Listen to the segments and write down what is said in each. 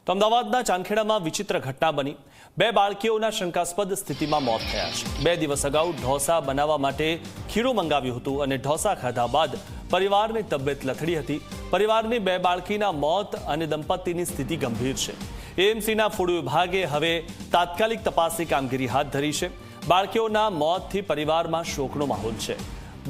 તો અમદાવાદના ચાંદખેડામાં વિચિત્ર ઘટના બની। બે બાળકીઓના શંકાસ્પદ સ્થિતિમાં મોત થયા છે। 2 દિવસ અગાઉ ઢોસા બનાવવા માટે ખીરું મંગાવ્યું હતું અને ઢોસા ખાધા બાદ પરિવારની તબિયત લથડી હતી। પરિવારની 2 બાળકીના મોત અને દંપતીની સ્થિતિ ગંભીર છે। એએમસીના ફૂડ વિભાગે હવે તાત્કાલિક તપાસની કામગીરી હાથ ધરી છે। બાળકીઓના મોતથી પરિવારમાં શોકનો માહોલ છે।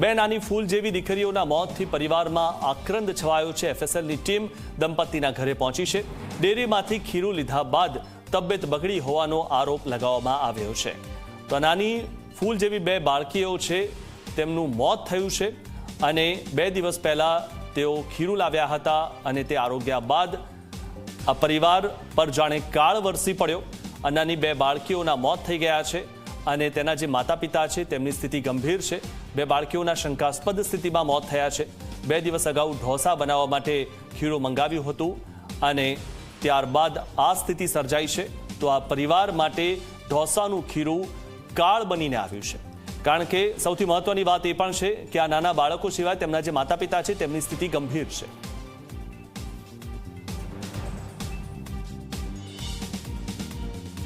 2 નાની ફૂલ જેવી દીકરીઓના મોતથી પરિવારમાં આક્રંદ છવાયો છે। એફએસએલની ટીમ દંપતીના ઘરે પહોંચી છે। ડેરીમાંથી ખીરું લીધા બાદ તબિયત બગડી હોવાનો આરોપ લગાવવામાં આવ્યો છે। તો નાની ફૂલ જેવી 2 બાળકીઓ છે, તેમનું મોત થયું છે અને 2 દિવસ પહેલા તેઓ ખીરું લાવ્યા હતા અને તે આરોગ્યા બાદ આ પરિવાર પર જાણે કાળ વરસી પડ્યો। નાની 2 બાળકીઓના મોત થઈ ગયા છે અને તેના જે માતા પિતા છે તેમની સ્થિતિ ગંભીર છે। 2 બાળકીઓના શંકાસ્પદ સ્થિતિમાં મોત થયા છે। 2 દિવસ અગાઉ ઢોસા બનાવવા માટે ખીરું મંગાવ્યું હતું અને ત્યારબાદ આ સ્થિતિ સર્જાઈ છે। તો આ પરિવાર માટે ઢોસાનું ખીરું કાળ બનીને આવ્યું છે, કારણ કે સૌથી મહત્વની વાત એ પણ છે કે આ નાના બાળકો સિવાય તેમના જે માતા પિતા છે તેમની સ્થિતિ ગંભીર છે।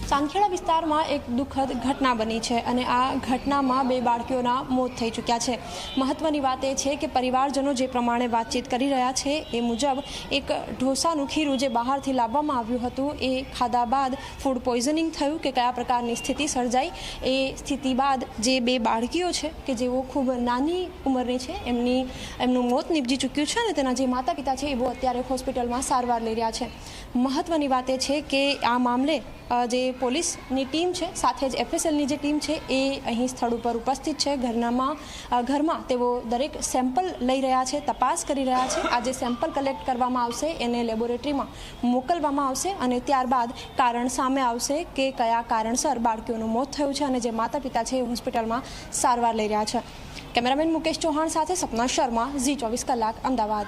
ચાંદખેડા વિસ્તારમાં એક દુઃખદ ઘટના બની છે અને આ ઘટનામાં 2 બાળકીઓના મોત થઈ ચૂક્યા છે। મહત્વની વાત એ છે કે પરિવારજનો જે પ્રમાણે વાતચીત કરી રહ્યા છે એ મુજબ એક ઢોસાનું ખીરું જે બહારથી લાવવામાં આવ્યું હતું એ ખાધા બાદ ફૂડ પોઈઝનિંગ થયું કે કયા પ્રકારની સ્થિતિ સર્જાઈ। એ સ્થિતિ બાદ જે 2 બાળકીઓ છે કે જેઓ ખૂબ નાની ઉંમરની છે એમનું મોત નીપજી ચૂક્યું છે અને તેના જે માતા પિતા છે એઓ અત્યારે હોસ્પિટલમાં સારવાર લઈ રહ્યા છે। મહત્વની વાત એ છે કે આ મામલે જે પોલીસની ટીમ છે સાથે જ એફએસએલની જે ટીમ છે એ અહીં સ્થળ ઉપર ઉપસ્થિત છે। ઘરમાં તેઓ દરેક સેમ્પલ લઈ રહ્યા છે, તપાસ કરી રહ્યા છે। આ જે સેમ્પલ કલેક્ટ કરવામાં આવશે એને લેબોરેટરીમાં મોકલવામાં આવશે અને ત્યારબાદ કારણ સામે આવશે કે કયા કારણસર બાળકીઓનું મોત થયું છે અને જે માતા પિતા છે એ હોસ્પિટલમાં સારવાર લઈ રહ્યા છે। કેમેરામેન મુકેશ ચૌહાણ સાથે સપના શર્મા, ઝી24 કલાક, અમદાવાદ।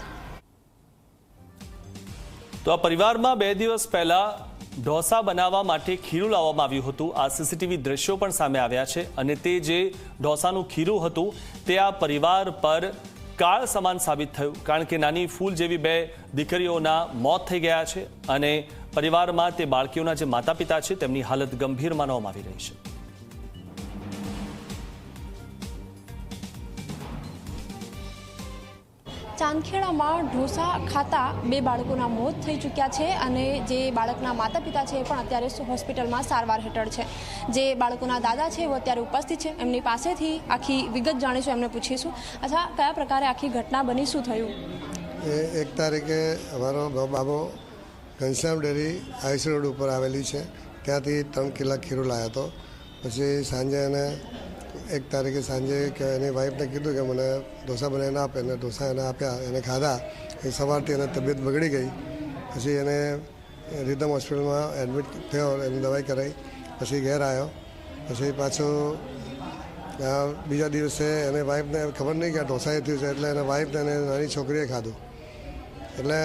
તો આ પરિવારમાં 2 દિવસ પહેલા ઢોસા બનાવવા માટે ખીરું લાવવામાં આવ્યું હતું। આ સીસીટીવી દ્રશ્યો પણ સામે આવ્યા છે અને તે જે ઢોસાનું ખીરું હતું તે આ પરિવાર પર કાળ સમાન સાબિત થયું, કારણ કે નાની ફૂલ જેવી 2 દીકરીઓના મોત થઈ ગયા છે અને પરિવારમાં તે બાળકીઓના જે માતા પિતા છે તેમની હાલત ગંભીર માનવામાં આવી રહી છે। ચાંદખેડામાં ઢોસા ખાતા 2 બાળકોના મોત થઈ ચૂક્યા છે અને જે બાળકના માતા પિતા છે એ પણ અત્યારે હોસ્પિટલમાં સારવાર હેઠળ છે। જે બાળકોના દાદા છે એ અત્યારે ઉપસ્થિત છે, એમની પાસેથી આખી વિગત જાણીશું, એમને પૂછીશું। અચ્છા, કયા પ્રકારે આખી ઘટના બની, શું થયું? 1 તારીખે અમારો બાબો ઘનશ્યામ ડેરી આઈસી રોડ ઉપર આવેલી છે, ત્યાંથી 3 કિલો ખીરું લાવ્યો હતો। પછી સાંજે એને 1 તારીખે સાંજે કે એની વાઈફને કીધું કે મને ઢોસા બનાવીને આપે, એને ઢોસા એને આપ્યા, એને ખાધા। એ સવારથી એને તબિયત બગડી ગઈ, પછી એને રીધમ હોસ્પિટલમાં એડમિટ થયો, એની દવાઈ કરાવી, પછી ઘેર આવ્યો। પછી પાછો બીજા દિવસે એને વાઈફને ખબર નહીં કે આ ઢોસા એ થયું છે, એટલે એને વાઈફને એને નાની છોકરીએ ખાધું, એટલે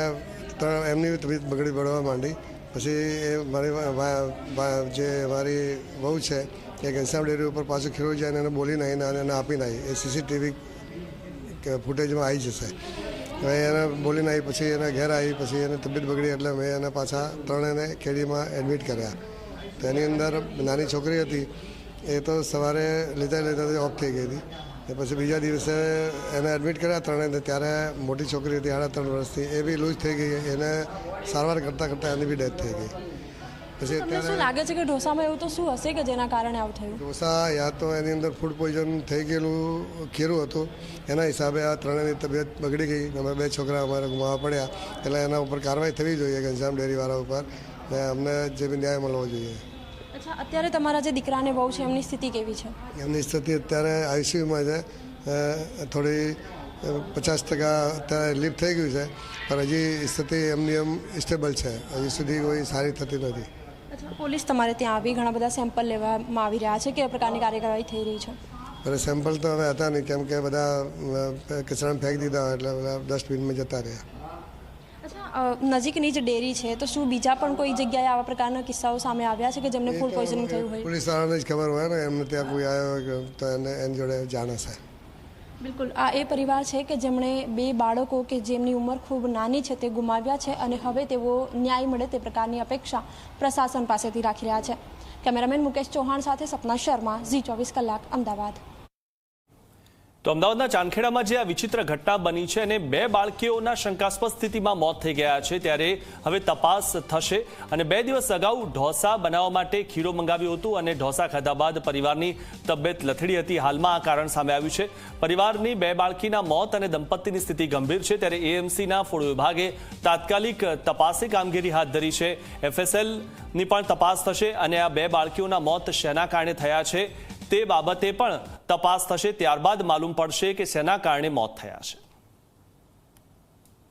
એમની તબિયત બગડી પડવા માંડી। પછી એ જે મારી વહુ છે એ ઘનશ્યામ ડેરી ઉપર પાછું ખીરું જાય એને બોલીને આવીને એને આપીને આવી। એ સીસીટીવી ફૂટેજમાં આવી જશે। હવે એને બોલીને આવી, પછી એને ઘેર આવી, પછી એને તબિયત બગડી એટલે મેં એને પાછા 3 એને ખેડીમાં એડમિટ કર્યા। તો એની અંદર નાની છોકરી હતી, એ તો સવારે લેતા ઓફ થઈ ગઈ હતી। પછી બીજા દિવસે એને એડમિટ કર્યા 3 ત્યારે મોટી છોકરી હતી 3.5 વર્ષની, એ બી લૂઝ થઈ ગઈ, એને સારવાર કરતાં એની બી ડેથ થઈ ગઈ। પછી તમને શું લાગે છે કે ઢોસામાં એવું તો શું હશે કે જેના કારણે આવું થયું? ઢોસા યા તો એની અંદર ફૂડ પોઈઝન થઈ ગયેલું ખીરું હતું, એના હિસાબે આ 3ની તબિયત બગડી ગઈ। અમે 2 છોકરા અમારે ગુમાવવા પડ્યા, એટલે એના ઉપર કાર્યવાહી થવી જોઈએ ઘનશ્યામ ડેરીવાળા ઉપર, ને અમને જે બી ન્યાય મળવો જોઈએ। અચ્છા, અત્યારે તમારા જે દીકરાને વહુ છે એમની સ્થિતિ કેવી છે? એમની સ્થિતિ અત્યારે આઈસીયુમાં છે, થોડી 50% અત્યારે રિલીફ થઈ ગયું છે, પણ હજી સ્થિતિ એમની એમ સ્ટેબલ છે, હજી સુધી કોઈ સારી થતી નથી। પોલીસ તમારે ત્યાં આવી ઘણા બધા સેમ્પલ લેવામાં આવી રહ્યા છે, કે પ્રકારની કાર્યવાહી થઈ રહી છે? અરે સેમ્પલ તો હવે હતા નહીં, કેમ કે બધા કચરામાં ફેંકી દીધા એટલે બધા ડસ્ટબિનમાં જતા રહ્યા। અચ્છા, નજીકની જ ડેરી છે, તો શું બીજા પણ કોઈ જગ્યાએ આવા પ્રકારના કિસ્સાઓ સામે આવ્યા છે કે જેમને ફૂડ પોઈઝનિંગ થયું હોય? પોલીસ વાળાને જ ખબર હોય ને, એમને ત્યાં કોઈ આવ્યો હોય તો એને એની જોડે જાણ હશે। બિલકુલ આ એ પરિવાર છે કે જેમણે 2 બાળકો કે જેમની ઉંમર ખૂબ નાની છે તે ગુમાવ્યા છે અને હવે તેઓ ન્યાય મળે તે પ્રકારની અપેક્ષા પ્રશાસન પાસેથી રાખી રહ્યા છે. કેમેરામેન મુકેશ ચૌહાણ સાથે સપના શર્મા, ઝી24 કલાક, અમદાવાદ. તો અમદાવાદના ચાંદખેડામાં જે આ વિચિત્ર ઘટના બની છે અને 2 બાળકીઓના શંકાસ્પદ સ્થિતિમાં મોત થઈ ગયા છે, ત્યારે હવે તપાસ થશે. અને 2 દિવસ અગાઉ ઢોસા બનાવવા માટે ખીરો મંગાવ્યું હતું અને ઢોસા ખાધા બાદ પરિવારની તબિયત લથડી હતી. હાલમાં આ કારણ સામે આવ્યું છે. પરિવારની 2 બાળકીના મોત અને દંપતીની સ્થિતિ ગંભીર છે, ત્યારે એએમસીના ફૂડ વિભાગે તાત્કાલિક તપાસની કામગીરી હાથ ધરી છે. એફએસએલની પણ તપાસ થશે અને આ 2 બાળકીઓના મોત શેના કારણે થયા છે તે બાબતે પણ તપાસ થશે. ત્યારબાદ માલુમ પડશે કે શેના કારણે મોત થયા છે.